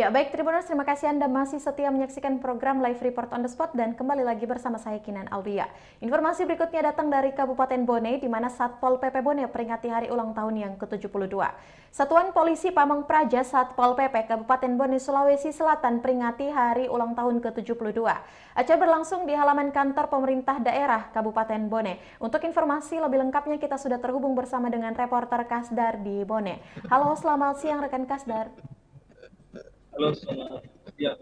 Ya, baik Tribuners, terima kasih Anda masih setia menyaksikan program Live Report on the Spot dan kembali lagi bersama saya Kinan Aulia. Informasi berikutnya datang dari Kabupaten Bone, di mana Satpol PP Bone peringati hari ulang tahun yang ke-72. Satuan Polisi Pamong Praja Satpol PP Kabupaten Bone, Sulawesi Selatan peringati hari ulang tahun ke-72. Acara berlangsung di halaman kantor pemerintah daerah Kabupaten Bone. Untuk informasi lebih lengkapnya kita sudah terhubung bersama dengan reporter Kasdar di Bone. Halo, selamat siang rekan Kasdar. Halo, selamat siang.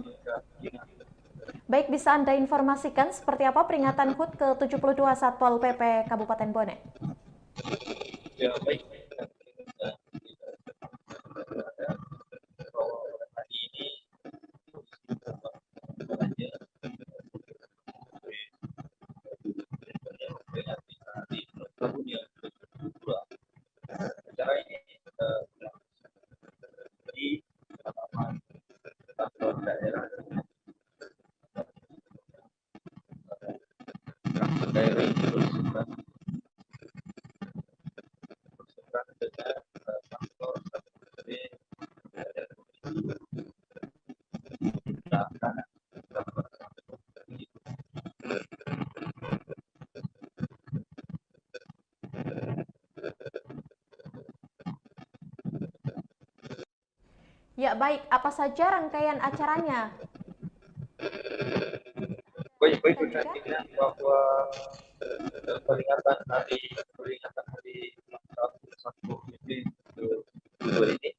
Baik, bisa Anda informasikan seperti apa peringatan HUT ke-72 Satpol PP Kabupaten Bone? Ya, baik. Hari ini acara ini di halaman kantor daerah berseberangan dengan kantor Ya, baik. Apa saja rangkaian acaranya? baik berkaitan bahwa peringatan hari ulang tahun Satpol PP ke-72 ini,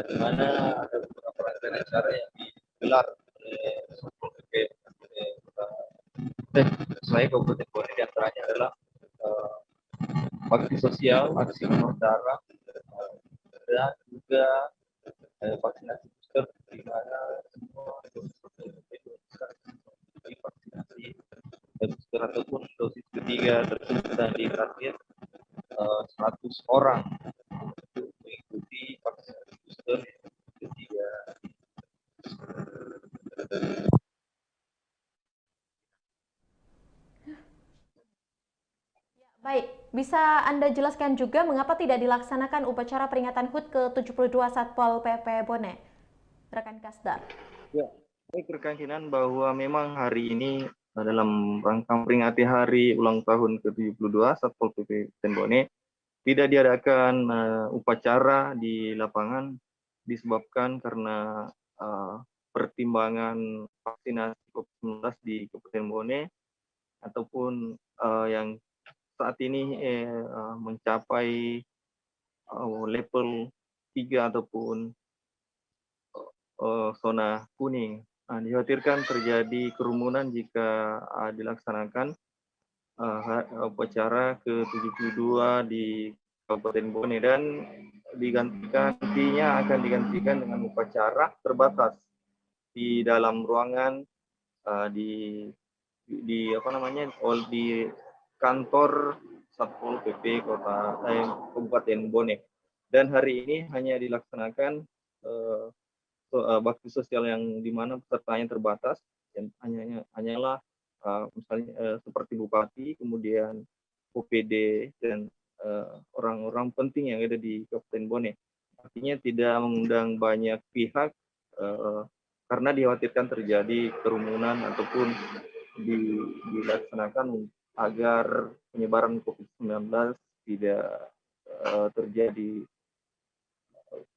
di mana ada beberapa rangkaian acara yang digelar oleh Satpol PP selain Kabupaten Bone, di antaranya adalah bakti sosial, aksi donor darah, dan juga vaksinasi booster, di mana semua divaksinasi booster ataupun dosis ketiga tersebut sudah ditarget 100 orang untuk mengikuti vaksinasi booster ketiga. Baik, bisa Anda jelaskan juga mengapa tidak dilaksanakan upacara peringatan HUT ke-72 Satpol PP Bone, rekan Kasdar? Ya, baik rekan Kinan, bahwa memang hari ini dalam rangka memperingati hari ulang tahun ke-72 Satpol PP Bone tidak diadakan upacara di lapangan disebabkan karena pertimbangan vaksinasi COVID-19 di Kabupaten Bone ataupun yang saat ini mencapai level 3 ataupun zona kuning. Dikhawatirkan terjadi kerumunan jika dilaksanakan upacara ke-72 di Kabupaten Bone, dan akan digantikan dengan upacara terbatas di dalam ruangan di kantor Satpol PP Kabupaten Bone. Dan hari ini hanya dilaksanakan bakti sosial yang dimana pesertanya terbatas, dan hanyalah misalnya seperti bupati, kemudian OPD, dan orang-orang penting yang ada di Kabupaten Bone. Artinya tidak mengundang banyak pihak karena dikhawatirkan terjadi kerumunan ataupun dilaksanakan agar penyebaran COVID-19 tidak terjadi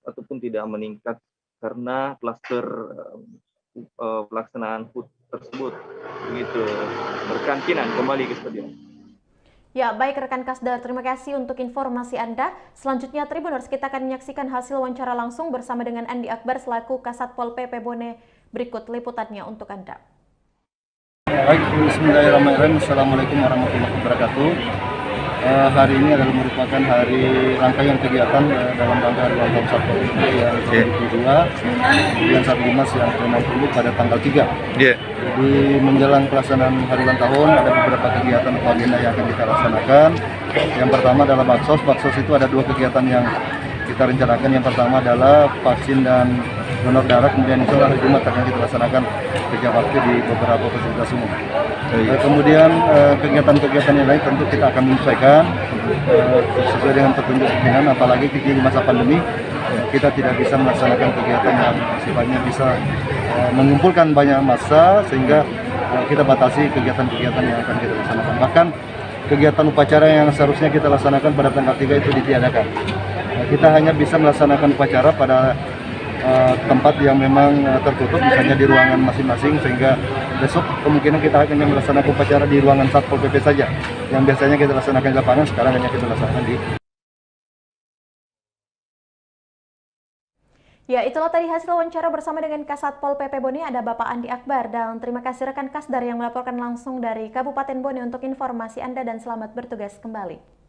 ataupun tidak meningkat karena klaster pelaksanaan HUT tersebut. Begitu. Rekan Kinan, kembali ke studio. Ya, baik rekan Kasdar, terima kasih untuk informasi Anda. Selanjutnya Tribuners, kita akan menyaksikan hasil wawancara langsung bersama dengan Andi Akbar selaku Kasatpol PP Bone. Berikut liputannya untuk Anda. Baik, bismillahirrahmanirrahim. Assalamualaikum warahmatullahi wabarakatuh. Hari ini adalah merupakan hari rangkaian kegiatan dalam rangka hari ulang tahun Satpol PP yang ke-72, kemudian Sabtu Dimas yang ke-60 pada tanggal 3. Jadi menjelang pelaksanaan hari ulang tahun ada beberapa kegiatan atau agenda yang akan kita laksanakan. Yang pertama adalah baksos. Baksos itu ada dua kegiatan yang kita rencanakan. Yang pertama adalah vaksin dan donor darah, kemudian itu hari Jumat akan kita laksanakan kerja bakti di beberapa fasilitas umum. Kemudian kegiatan-kegiatan yang lain tentu kita akan menyesuaikan sesuai dengan petunjuk pimpinan, apalagi di masa pandemi kita tidak bisa melaksanakan kegiatan yang sifatnya bisa mengumpulkan banyak massa, sehingga kita batasi kegiatan-kegiatan yang akan kita laksanakan. Bahkan kegiatan upacara yang seharusnya kita laksanakan pada tanggal 3 itu ditiadakan. Kita hanya bisa melaksanakan upacara pada tempat yang memang tertutup, misalnya di ruangan masing-masing, sehingga besok kemungkinan kita hanya melaksanakan upacara di ruangan Satpol PP saja. Yang biasanya kita laksanakan di lapangan, sekarang hanya kita laksanakan di... Ya, itulah tadi hasil wawancara bersama dengan Kasatpol PP Bone, ada Bapak Andi Akbar. Dan terima kasih rekan Kasdar yang melaporkan langsung dari Kabupaten Bone untuk informasi Anda dan selamat bertugas kembali.